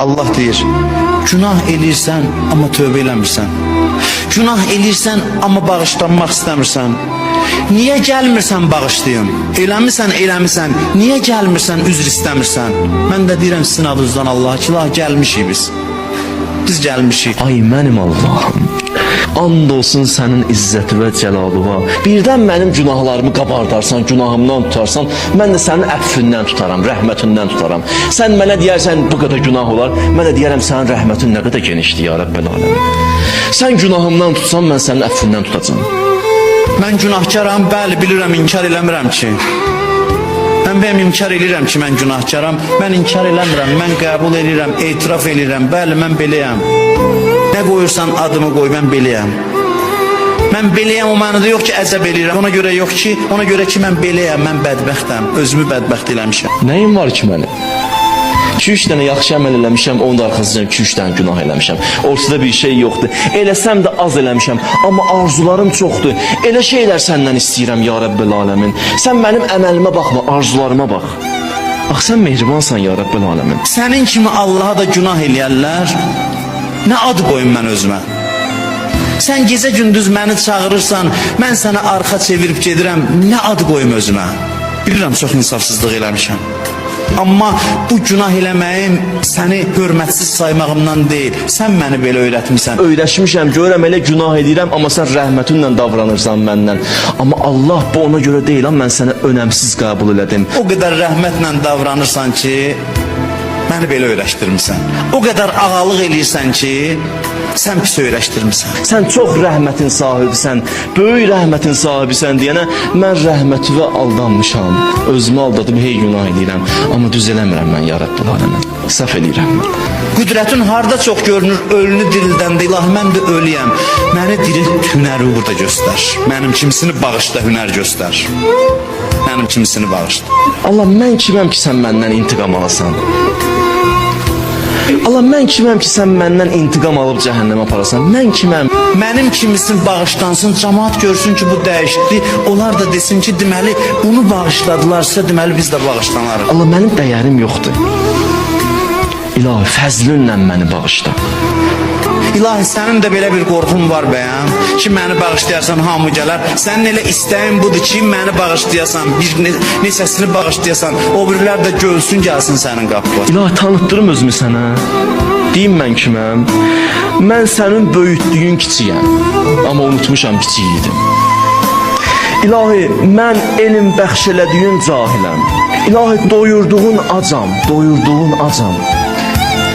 Allah deyir, günah eləyirsən, amma tövbə eləmirsən. Günah eləyirsən, amma bağışlanmaq istəmirsən. Niyə gəlmirsən bağışlayın? Eləmirsən, niyə gəlmirsən üzr istəmirsən? Mən də deyirəm sizin adınızdan Allaha ki, gəlmişik biz. Biz gəlmişik. Ay mənim Allahım, and olsun sənin izzəti və cəlalığa. Birdən mənim günahlarımı qabardarsan, günahımdan tutarsan, mən də sənin əffindən tutaram, rəhmətindən tutaram. Sən mənə deyərsən bu qədər günah olar, mən də deyərəm sənin rəhmətin nə qədər genişdir ya Rəbbel aləmin. Sən günahımdan tutsan, mən sənin əffindən tutacam. Mən günahkaram, bəli, bilirəm, inkar eləmirəm ki. Mən bəyəm inkar edirəm ki, mən günahkaram. Mən inkar eləmirəm, mən qəbul edirəm, etiraf edirəm. Bəli, mən beləyəm. Nə qoyursan adımı qoy, mən beləyəm. Mən beləyəm, o mənada yox ki, əzəb edirəm. Ona görə yox ki, ona görə ki, mən beləyəm, mən bədbəxtəm. Özümü bədbəxt eləmişəm. Nəyim var ki mənim? 2-3 dənə yaxşı əməl eləmişəm, onun da arxasından 2-3 dənə günah eləmişəm. Ortada bir şey yoxdur. Eləsəm də az eləmişəm, amma arzularım çoxdur. Elə şeylər səndən istəyirəm ya Rəbbel aləmin. Sən mənim əməlimə baxma, arzularıma bax. Ax sən mehribansan ya Rəbbel aləmin. Sənin kimi Allaha da günah eləyərlər. Nə ad qoyum mən özümə? Sən gecə gündüz məni çağırırsan, mən sənə arxa çevirib gedirəm. Nə ad qoyum özümə? Bilirəm, çox insafsızlıq eləmişəm. Amma bu günah eləməyim səni hörmətsiz saymağımdan deyil. Sən məni belə öyrətmişsən. Öyrəşmişəm, görürəm elə günah edirəm, amma sən rəhmətinlə davranırsan məndən. Amma Allah bu ona görə deyil, amma mən səni önəmsiz qəbul elədim. O qədər rəhmətlə davranırsan ki, məni belə öyrəşdirmirsən. O qədər ağalıq eləyirsən ki, sən pis öyrəşdirmirsən. Sən çox rəhmətin sahibisən, böyük rəhmətin sahibisən deyənə mən rəhmətivə aldanmışam. Özümü aldadıb hey günah edirəm, amma düz eləmirəm mən ya Rəbbel aləmin. Səhv edirəm mən. Qüdrətin harda çox görünür, ölünü dirildəndə, ilahi mən də ölüyəm. Məni dirilt, hünəri burada göstər. Mənim kimisini bağışla, hünər göstər. Mənim kimisini bağışla. Allah, mən kiməm ki sən məndən intiqam alasan? Allah, mən kiməm ki sən məndən intiqam alıb cəhənnəmə aparasan? Mən kiməm? Mənim kimisin bağışlansın, cəmaat görsün ki bu dəyişdi. Onlar da desin ki, deməli bunu bağışladılarsa, deməli biz də bağışlanarıq. Allah, mənim dəyərim yoxdur. İlahi, fəzlünlə məni bağışla. İlahi, sənin də belə bir qorxun var bəyəm ki, məni bağışlayasan hamı gələr. Sənin elə istəyin budur ki, məni bağışlayasan, bir neçəsini bağışlayasan, o birilər də gölsün, gəlsin sənin qapıya. İlahi, tanıtdırım özümü sənə. Deyim mən kiməm? Mən sənin böyütdüyün kiçiyəm, amma unutmuşam kiçik idim. İlahi, mən elm bəxş elədiyin cahiləm. İlahi, doyurduğun acam.